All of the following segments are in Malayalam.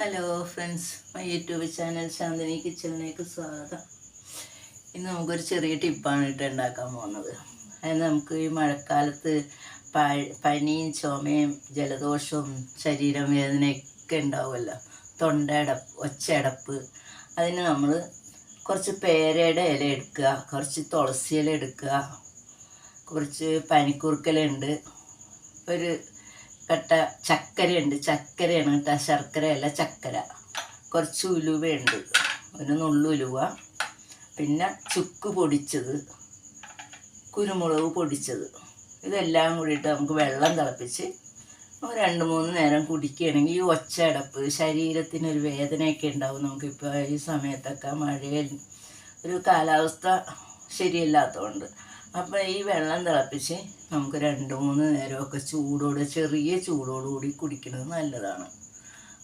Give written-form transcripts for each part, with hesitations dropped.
Hello friends, my YouTube channel Shanthini കിച്ചണിലേക്ക് സ്വാഗതം. ഇന്ന് നമുക്കൊരു ചെറിയ ടിപ്പാണ് ഉണ്ടാക്കാൻ പോകുന്നത്. അത് നമുക്ക് ഈ മഴക്കാലത്ത് പനിയും ചുമയും ജലദോഷവും ശരീരം വേദനയൊക്കെ ഉണ്ടാവുമല്ലോ, ഒച്ചയടപ്പ്. അതിന് നമ്മൾ കുറച്ച് പേരയുടെ ഇല എടുക്കുക, കുറച്ച് തുളസി ഇല എടുക്കുക, കുറച്ച് പനിക്കൂർക്കലുണ്ട്, ഒരു കട്ട ചക്കരയുണ്ട്, ചക്കരയാണ് കേട്ടോ, ശർക്കരയല്ല ചക്കര. കുറച്ച് ഉലുവയുണ്ട്, ഒരു നുള്ളു ഉലുവ, പിന്നെ ചുക്ക് പൊടിച്ചത്, കുരുമുളക് പൊടിച്ചത്. ഇതെല്ലാം കൂടിയിട്ട് നമുക്ക് വെള്ളം തിളപ്പിച്ച് 2-3 നേരം കുടിക്കുകയാണെങ്കിൽ ഈ ഒച്ചയടപ്പ്, ശരീരത്തിനൊരു വേദനയൊക്കെ ഉണ്ടാവും. നമുക്കിപ്പോൾ ഈ സമയത്തൊക്കെ മഴയിൽ ഒരു കാലാവസ്ഥ ശരിയല്ലാത്തതുകൊണ്ട് അപ്പോൾ ഈ വെള്ളം തിളപ്പിച്ച് നമുക്ക് 2-3 നേരമൊക്കെ ചെറിയ ചൂടോടുകൂടി കുടിക്കുന്നത് നല്ലതാണ്.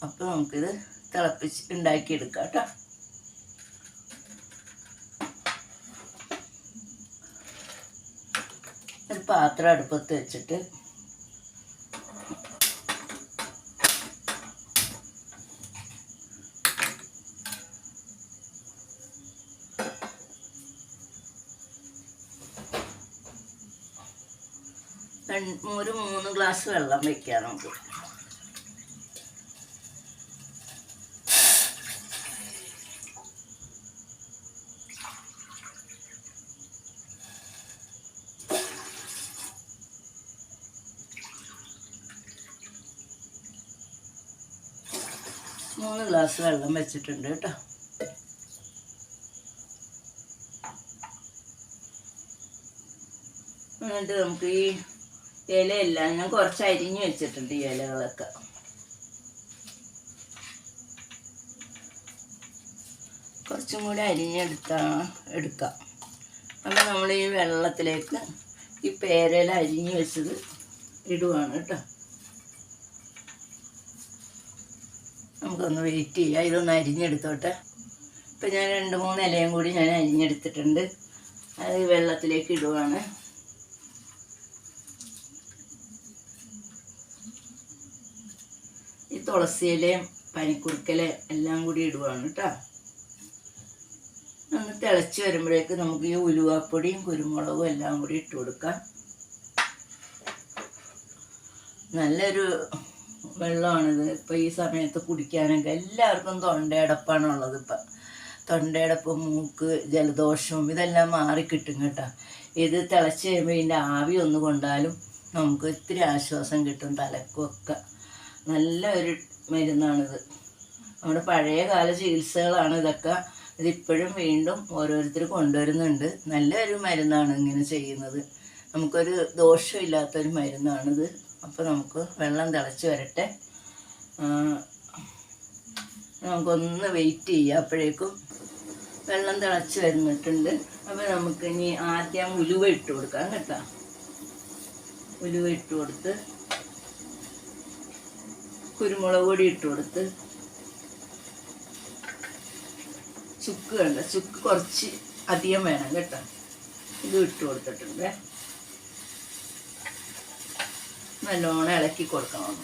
അപ്പോൾ നമുക്കിത് തിളപ്പിച്ച് ഉണ്ടാക്കിയെടുക്കാം കേട്ടോ. ഒരു പാത്രം അടുപ്പത്ത് വെച്ചിട്ട് ഒരു 3 ഗ്ലാസ് വെള്ളം വയ്ക്കാം നമുക്ക്. മൂന്ന് ഗ്ലാസ് വെള്ളം വെച്ചിട്ടുണ്ട് കേട്ടോ. എന്നിട്ട് നമുക്ക് ഈ ഇലയെല്ലാം ഞാൻ കുറച്ച് അരിഞ്ഞ് വെച്ചിട്ടുണ്ട്. ഈ ഇലകളൊക്കെ കുറച്ചും കൂടി എടുക്കാം. അപ്പോൾ നമ്മൾ ഈ വെള്ളത്തിലേക്ക് ഈ പേരയില അരിഞ്ഞ് വെച്ചത് ഇടുവാണ് കേട്ടോ. നമുക്കൊന്ന് വെയിറ്റ് ചെയ്യാം, ഇതൊന്ന് അരിഞ്ഞെടുത്തോട്ടെ. ഇപ്പം ഞാൻ 2-3 ഇലയും കൂടി ഞാൻ അരിഞ്ഞെടുത്തിട്ടുണ്ട്. അത് വെള്ളത്തിലേക്ക് ഇടുവാണ്. ഈ തുളസിയിലയും പനിക്കുറുക്കലയും എല്ലാം കൂടി ഇടുവാണ് കേട്ടോ. ഒന്ന് തിളച്ച് വരുമ്പോഴേക്ക് നമുക്ക് ഈ ഉലുവാപ്പൊടിയും കുരുമുളകും എല്ലാം കൂടി ഇട്ട് കൊടുക്കാം. നല്ലൊരു വെള്ളമാണിത്. ഇപ്പോൾ ഈ സമയത്ത് കുടിക്കാനൊക്കെ എല്ലാവർക്കും തൊണ്ടയടപ്പാണുള്ളത്. ഇപ്പം തൊണ്ടയടപ്പ്, മൂക്ക്, ജലദോഷവും ഇതെല്ലാം മാറിക്കിട്ടും കേട്ടോ. ഇത് തിളച്ച് കഴിയുമ്പോൾ ഇതിൻ്റെ ആവി ഒന്ന് കൊണ്ടാലും നമുക്ക് ഇത്തിരി ആശ്വാസം കിട്ടും. തലക്കുമൊക്കെ നല്ല ഒരു മരുന്നാണിത്. നമ്മുടെ പഴയ കാല ചികിത്സകളാണ് ഇതൊക്കെ. ഇതിപ്പോഴും വീണ്ടും ഓരോരുത്തർ കൊണ്ടുവരുന്നുണ്ട്. നല്ലൊരു മരുന്നാണ് ഇങ്ങനെ ചെയ്യുന്നത്. നമുക്കൊരു ദോഷമില്ലാത്തൊരു മരുന്നാണിത്. അപ്പോൾ നമുക്ക് വെള്ളം തിളച്ച് വരട്ടെ, നമുക്കൊന്ന് വെയിറ്റ് ചെയ്യാം. അപ്പോഴേക്കും വെള്ളം തിളച്ച് വരുന്നിട്ടുണ്ട്. അപ്പോൾ നമുക്ക് ഇനി ആദ്യം ഉലുവ ഇട്ട് കൊടുക്കാം കേട്ടോ. ഉലുവ ഇട്ട് കൊടുത്ത് കുരുമുളക് പൊടി ഇട്ട് കൊടുത്ത് ചുക്ക് വേണ്ട, ചുക്ക് കുറച്ച് അധികം വേണം കേട്ടോ. ഇത് ഇട്ട് കൊടുത്തിട്ടുണ്ട്. നല്ലോണം ഇളക്കി കൊടുക്കണം.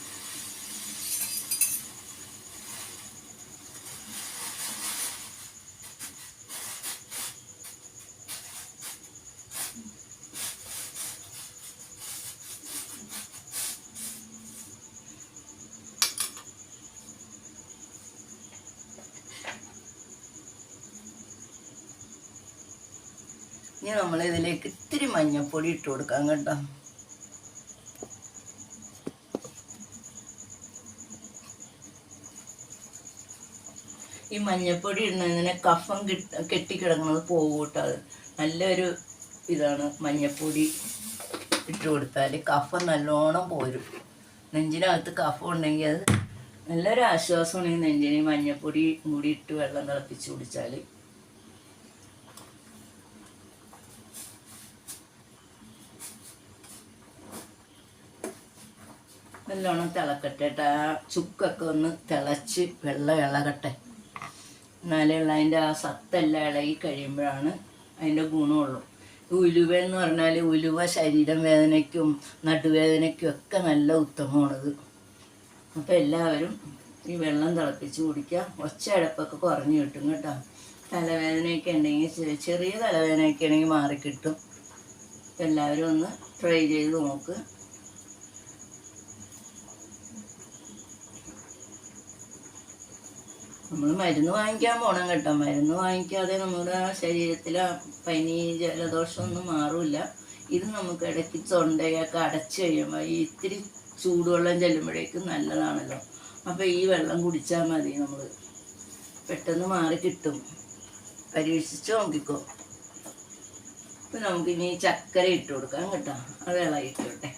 ഇനി നമ്മൾ ഇതിലേക്ക് ഇത്തിരി മഞ്ഞൾപ്പൊടി ഇട്ട് കൊടുക്കാം കേട്ടോ. ഈ മഞ്ഞൾപ്പൊടി ഇടുന്നതിന് കഫം കെട്ടിക്കിടക്കുന്നത് പോകും കേട്ടോ. അത് നല്ലൊരു ഇതാണ്. മഞ്ഞൾപ്പൊടി ഇട്ട് കൊടുത്താൽ കഫം നല്ലോണം പോരും. നെഞ്ചിനകത്ത് കഫം ഉണ്ടെങ്കിൽ അത് നല്ലൊരു ആശ്വാസമാണ്. ഈ നെഞ്ചിന് മഞ്ഞൾപ്പൊടി കൂടി ഇട്ട് വെള്ളം തിളപ്പിച്ച് കുടിച്ചാൽ. നല്ലോണം തിളക്കട്ടെ. ചുക്കൊക്കെ ഒന്ന് തിളച്ച് വെള്ളം ഇളകട്ടെ. എന്നാലേ ഉള്ള അതിൻ്റെ ആ സത്തെല്ലാം ഇളകി കഴിയുമ്പോഴാണ് അതിൻ്റെ ഗുണമുള്ളൂ. ഉലുവ എന്ന് പറഞ്ഞാൽ ഉലുവ ശരീരം വേദനയ്ക്കും നടുവേദനയ്ക്കും ഒക്കെ നല്ല ഉത്തമമാണത്. അപ്പോൾ എല്ലാവരും ഈ വെള്ളം തിളപ്പിച്ച് കുടിക്കുക. ഒച്ചയടപ്പൊക്കെ കുറഞ്ഞു കിട്ടും കേട്ടോ. തലവേദനയൊക്കെ ഉണ്ടെങ്കിൽ, ചെറിയ തലവേദനയൊക്കെ ആണെങ്കിൽ മാറിക്കിട്ടും. എല്ലാവരും ഒന്ന് ട്രൈ ചെയ്ത് നോക്ക്. നമ്മൾ മരുന്ന് വാങ്ങിക്കാൻ പോകണം കേട്ടോ. മരുന്ന് വാങ്ങിക്കാതെ നമ്മുടെ ശരീരത്തിലെ പനി ജലദോഷമൊന്നും മാറില്ല. ഇത് നമുക്ക് ഇടയ്ക്ക് തൊണ്ടയൊക്കെ അടച്ചു കഴിയുമ്പോൾ ഈ ഇത്തിരി ചൂടുവെള്ളം ചെല്ലുമ്പോഴേക്കും നല്ലതാണല്ലോ. അപ്പോൾ ഈ വെള്ളം കുടിച്ചാൽ മതി, നമ്മൾ പെട്ടെന്ന് മാറി കിട്ടും. പരീക്ഷിച്ച് നോക്കിക്കോ. ഇപ്പം നമുക്കിനി ചക്കര ഇട്ട് കൊടുക്കാം കേട്ടോ. അത് ഇളകിട്ടോട്ടെ.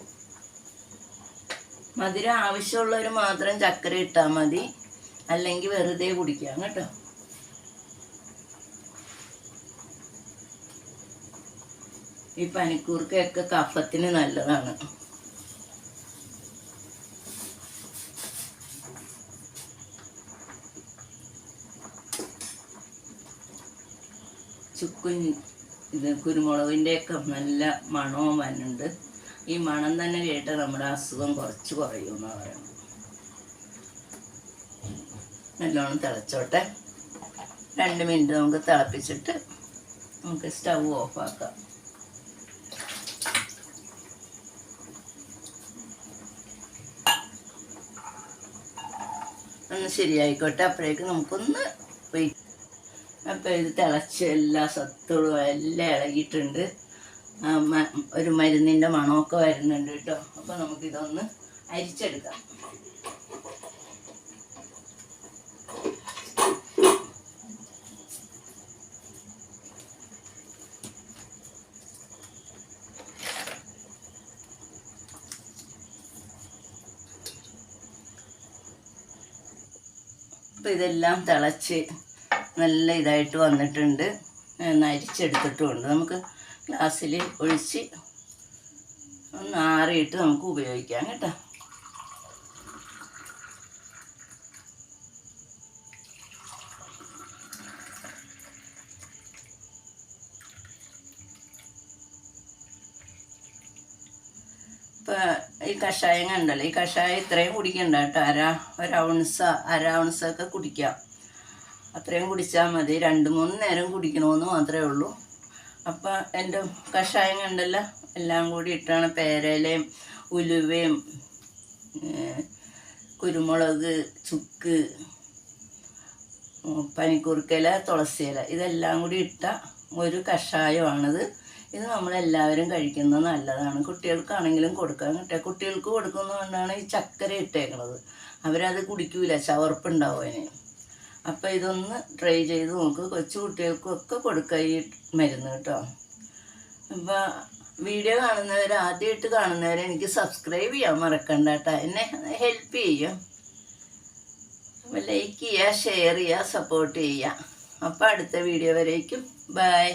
മധുരം ആവശ്യമുള്ളവർ മാത്രം ചക്കര ഇട്ടാൽ മതി, അല്ലെങ്കിൽ വെറുതെ കുടിക്കാം കേട്ടോ. ഈ പനിക്കൂർക്കയൊക്കെ കഫത്തിന് നല്ലതാണ്. ചുക്കും കുരുമുളകിൻ്റെയൊക്കെ നല്ല മണവും വരുന്നുണ്ട്. ഈ മണം തന്നെ കേട്ട് നമ്മുടെ അസുഖം കുറച്ച് കുറയുമെന്നാണ് പറയുന്നത്. നല്ലോണം തിളച്ചോട്ടെ. 2 മിനിറ്റ് നമുക്ക് തിളപ്പിച്ചിട്ട് നമുക്ക് സ്റ്റൗ ഓഫാക്കാം. ഒന്ന് ശരിയായിക്കോട്ടെ. അപ്പോഴേക്ക് നമുക്കൊന്ന് വെയിറ്റ്. അപ്പോൾ ഇത് തിളച്ച് എല്ലാ സത്തുകളും എല്ലാം ഇളകിയിട്ടുണ്ട്. ഒരു മരുന്നിൻ്റെ മണമൊക്കെ വരുന്നുണ്ട് കേട്ടോ. അപ്പോൾ നമുക്കിതൊന്ന് അരിച്ചെടുക്കാം. അപ്പോൾ ഇതെല്ലാം തിളച്ച് നല്ല ഇതായിട്ട് വന്നിട്ടുണ്ട്. അരിച്ചെടുത്തിട്ടുമുണ്ട്. നമുക്ക് ഗ്ലാസ്സിൽ ഒഴിച്ച് ഒന്ന് ആറിയിട്ട് നമുക്ക് ഉപയോഗിക്കാം കേട്ടോ. ഇപ്പം ഈ കഷായം കണ്ടല്ലോ. ഈ കഷായം ഇത്രയും കുടിക്കണ്ട കേട്ടോ. അര ഔൺസൊക്കെ കുടിക്കാം. അത്രയും കുടിച്ചാൽ മതി. 2-3 നേരം കുടിക്കണമെന്ന് മാത്രമേ ഉള്ളൂ. അപ്പം എൻ്റെ കഷായം കണ്ടല്ലോ, എല്ലാം കൂടി ഇട്ടാണ് പേരയിലയും ഉലുവയും കുരുമുളക്, ചുക്ക്, പനിക്കൂർക്കയില, തുളസിയില ഇതെല്ലാം കൂടി ഇട്ട ഒരു കഷായമാണിത്. ഇത് നമ്മളെല്ലാവരും കഴിക്കുന്നത് നല്ലതാണ്. കുട്ടികൾക്കാണെങ്കിലും കൊടുക്കാം കേട്ടോ. കുട്ടികൾക്ക് കൊടുക്കുന്നതുകൊണ്ടാണ് ഈ ചക്കര ഇട്ടേക്കുന്നത്. അവരത് കുടിക്കൂല, ചവർപ്പുണ്ടാവും അതിന്. അപ്പം ഇതൊന്ന് ട്രൈ ചെയ്ത് നോക്ക്. കൊച്ചു കുട്ടികൾക്കൊക്കെ കൊടുക്കുക ഈ മരുന്ന് കേട്ടോ. അപ്പം വീഡിയോ കാണുന്നവർ, ആദ്യമായിട്ട് കാണുന്നവരെ എനിക്ക് സബ്സ്ക്രൈബ് ചെയ്യാൻ മറക്കണ്ട കേട്ടോ. എന്നെ ഹെൽപ്പ് ചെയ്യും. അപ്പം ലൈക്ക് ചെയ്യുക, ഷെയർ ചെയ്യുക, സപ്പോർട്ട് ചെയ്യുക. അപ്പം അടുത്ത വീഡിയോ വരേക്കും ബൈ.